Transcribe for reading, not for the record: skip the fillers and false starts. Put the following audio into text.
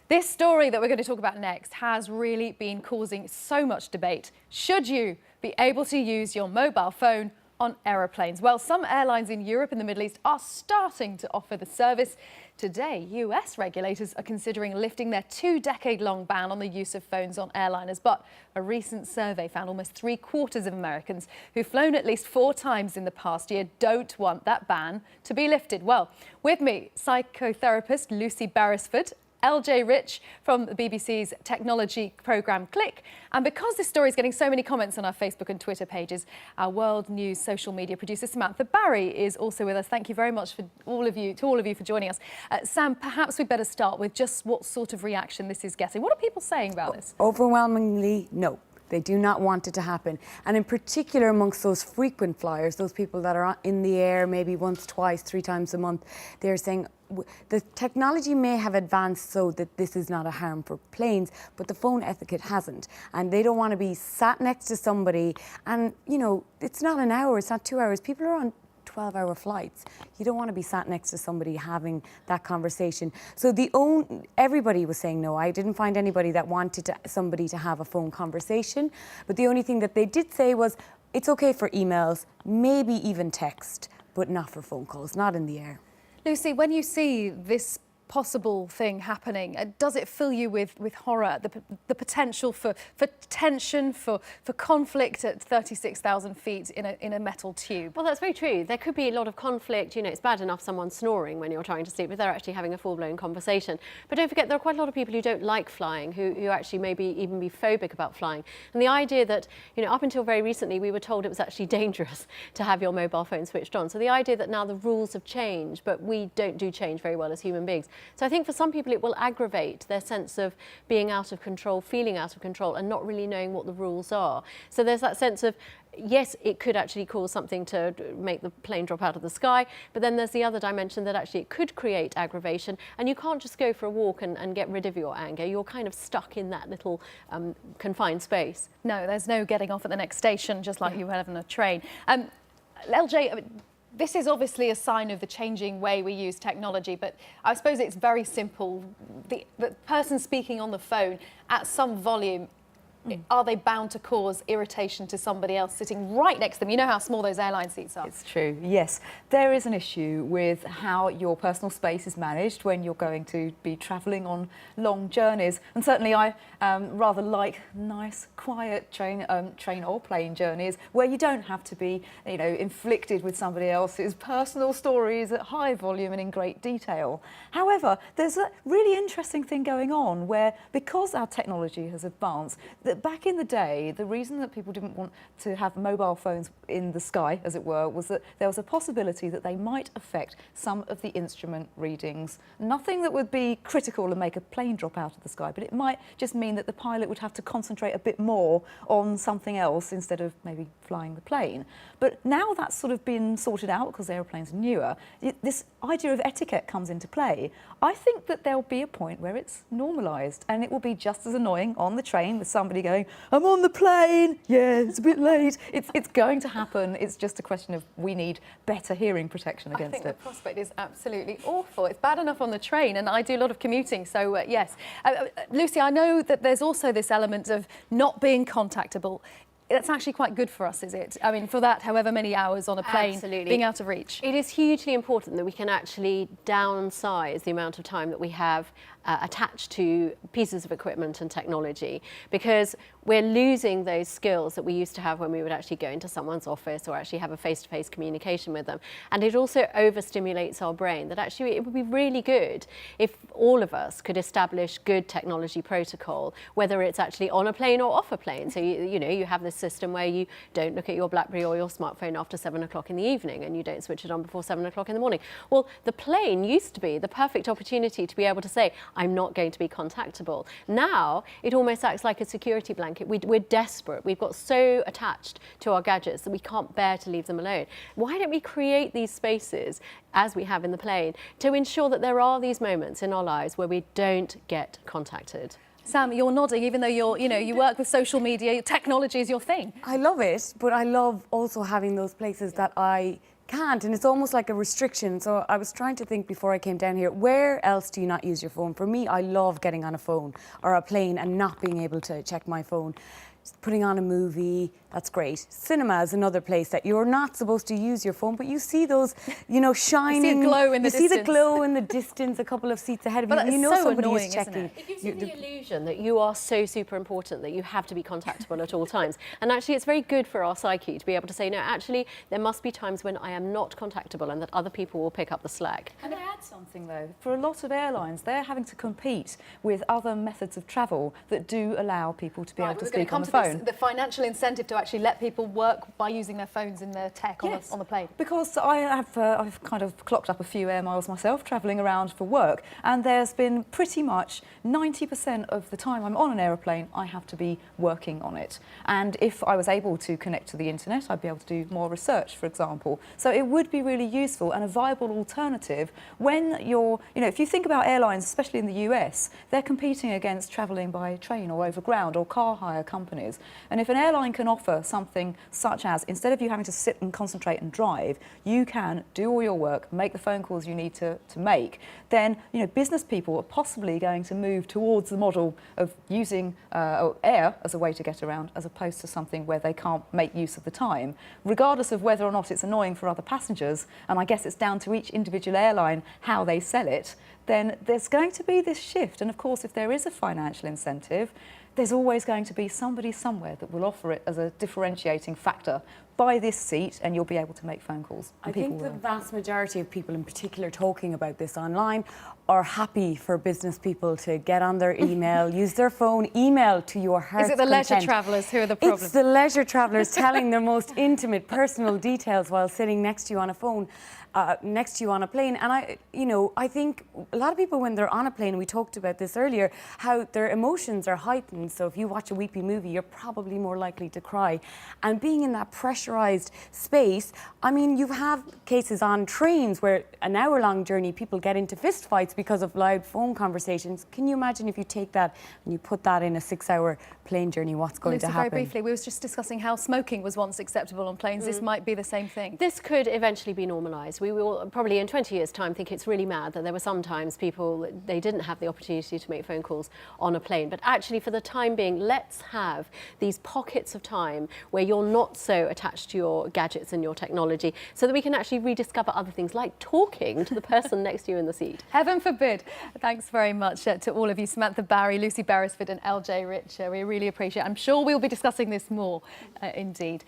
This story that we're going to talk about next has really been causing so much debate. Should you be able to use your mobile phone on aeroplanes? Well, some airlines in Europe and the Middle East are starting to offer the service. Today, US regulators are considering lifting their 2-decade-long ban on the use of phones on airliners. But a recent survey found almost 3/4 of Americans who've flown at least 4 times in the past year don't want that ban to be lifted. Well, with me, psychotherapist Lucy Beresford, LJ Rich from the BBC's technology programme Click. And because this story is getting so many comments on our Facebook and Twitter pages, our World News social media producer Samantha Barry is also with us. Thank you very much to all of you for joining us. Sam, perhaps we'd better start with just what sort of reaction this is getting. What are people saying about this? Overwhelmingly, no. They do not want it to happen. And in particular amongst those frequent flyers, those people that are in the air maybe once, twice, 3 times a month, they're saying the technology may have advanced so that this is not a harm for planes, but the phone etiquette hasn't. And they don't want to be sat next to somebody and, you know, it's not an hour, it's not 2 hours. People are on 12-hour flights. You don't want to be sat next to somebody having that conversation. So everybody was saying no. I didn't find anybody that wanted somebody to have a phone conversation. But the only thing that they did say was it's okay for emails, maybe even text, but not for phone calls, not in the air. Lucy, when you see this possible thing happening, does it fill you with horror, the potential for tension, for conflict at 36,000 feet in a metal tube? Well, that's very true. There could be a lot of conflict. You know, it's bad enough someone snoring when you're trying to sleep, but they're actually having a full-blown conversation. But don't forget, there are quite a lot of people who don't like flying, who actually maybe even be phobic about flying. And the idea that, you know, up until very recently, we were told it was actually dangerous to have your mobile phone switched on. So the idea that now the rules have changed, but we don't do change very well as human beings. So I think for some people it will aggravate their sense of being out of control, feeling out of control and not really knowing what the rules are. So there's that sense of, yes, it could actually cause something to make the plane drop out of the sky, but then there's the other dimension that actually it could create aggravation, and you can't just go for a walk and get rid of your anger. You're kind of stuck in that little confined space. No, there's no getting off at the next station, just like you have on a train. LJ, this is obviously a sign of the changing way we use technology, but I suppose it's very simple. The person speaking on the phone at some volume, are they bound to cause irritation to somebody else sitting right next to them? You know how small those airline seats are. It's true, yes. There is an issue with how your personal space is managed when you're going to be travelling on long journeys. And certainly I rather like nice, quiet train or plane journeys where you don't have to be, you know, inflicted with somebody else's personal stories at high volume and in great detail. However, there's a really interesting thing going on where, because our technology has advanced, back in the day, the reason that people didn't want to have mobile phones in the sky, as it were, was that there was a possibility that they might affect some of the instrument readings. Nothing that would be critical and make a plane drop out of the sky, but it might just mean that the pilot would have to concentrate a bit more on something else instead of maybe flying the plane. But now that's sort of been sorted out because aeroplanes are newer. This idea of etiquette comes into play. I think that there'll be a point where it's normalised and it will be just as annoying on the train with somebody going, I'm on the plane, yeah, it's a bit late. It's going to happen. It's just a question of we need better hearing protection against it. I think the prospect is absolutely awful. It's bad enough on the train, and I do a lot of commuting, so yes. Lucy, I know that there's also this element of not being contactable. That's actually quite good for us, is it? I mean, for that, however many hours on a plane, Absolutely. being out of reach. It is hugely important that we can actually downsize the amount of time that we have attached to pieces of equipment and technology, because we're losing those skills that we used to have when we would actually go into someone's office or actually have a face-to-face communication with them. And it also overstimulates our brain. That actually it would be really good if all of us could establish good technology protocol, whether it's actually on a plane or off a plane. So you know, you have this system where you don't look at your BlackBerry or your smartphone after 7 o'clock in the evening, and you don't switch it on before 7 o'clock in the morning. Well, the plane used to be the perfect opportunity to be able to say, I'm not going to be contactable. Now, it almost acts like a security blanket. We're desperate. We've got so attached to our gadgets that we can't bear to leave them alone. Why don't we create these spaces, as we have in the plane, to ensure that there are these moments in our lives where we don't get contacted? Sam, you're nodding, even though you work with social media, technology is your thing. I love it, but I love also having those places that I can't, and it's almost like a restriction. So I was trying to think before I came down here, where else do you not use your phone? For me, I love getting on a phone or a plane and not being able to check my phone. Putting on a movie, that's great. Cinema is another place that you're not supposed to use your phone, but you see those, you know, shining. You see a glow in the distance. You see the glow in the distance, a couple of seats ahead of you. But You know it's so somebody annoying, is checking. It gives you the illusion that you are so super important that you have to be contactable at all times. And actually, it's very good for our psyche to be able to say, no, actually, there must be times when I am not contactable and that other people will pick up the slack. Can I add something though? For a lot of airlines, they're having to compete with other methods of travel that do allow people to be able to speak on the phone. The financial incentive to actually let people work by using their phones in their tech on the plane. Because I've kind of clocked up a few air miles myself travelling around for work, and there's been pretty much 90% of the time I'm on an aeroplane, I have to be working on it. And if I was able to connect to the internet, I'd be able to do more research, for example. So it would be really useful and a viable alternative when you're, you know, if you think about airlines, especially in the US, they're competing against travelling by train or over ground or car hire companies. And if an airline can offer something such as, instead of you having to sit and concentrate and drive, you can do all your work, make the phone calls you need to make, then, you know, business people are possibly going to move towards the model of using air as a way to get around, as opposed to something where they can't make use of the time, regardless of whether or not it's annoying for other passengers. And I guess it's down to each individual airline how they sell it. Then there's going to be this shift. And of course, if there is a financial incentive, there's always going to be somebody somewhere that will offer it as a differentiating factor. Buy this seat and you'll be able to make phone calls. I think the vast majority of people in particular talking about this online are happy for business people to get on their email, use their phone, email to your heart's Is it the leisure content. travellers who are the problem? It's the leisure travellers telling their most intimate, personal details while sitting next to you on a phone, next to you on a plane. And I think a lot of people, when they're on a plane, we talked about this earlier, how their emotions are heightened. So if you watch a weepy movie, you're probably more likely to cry. And being in that pressurised space, I mean, you have cases on trains where an hour-long journey, people get into fistfights because of loud phone conversations. Can you imagine if you take that and you put that in a 6-hour plane journey, what's going to happen? Very briefly, we were just discussing how smoking was once acceptable on planes. This might be the same thing. This could eventually be normalised. We will probably in 20 years' time think it's really mad that there were sometimes people, they didn't have the opportunity to make phone calls on a plane. But actually, for the time being, let's have these pockets of time where you're not so attached to your gadgets and your technology, so that we can actually rediscover other things like talking to the person next to you in the seat. Heaven forbid. Thanks very much to all of you, Samantha Barry, Lucy Beresford and LJ Rich. We really appreciate it. I'm sure we'll be discussing this more indeed.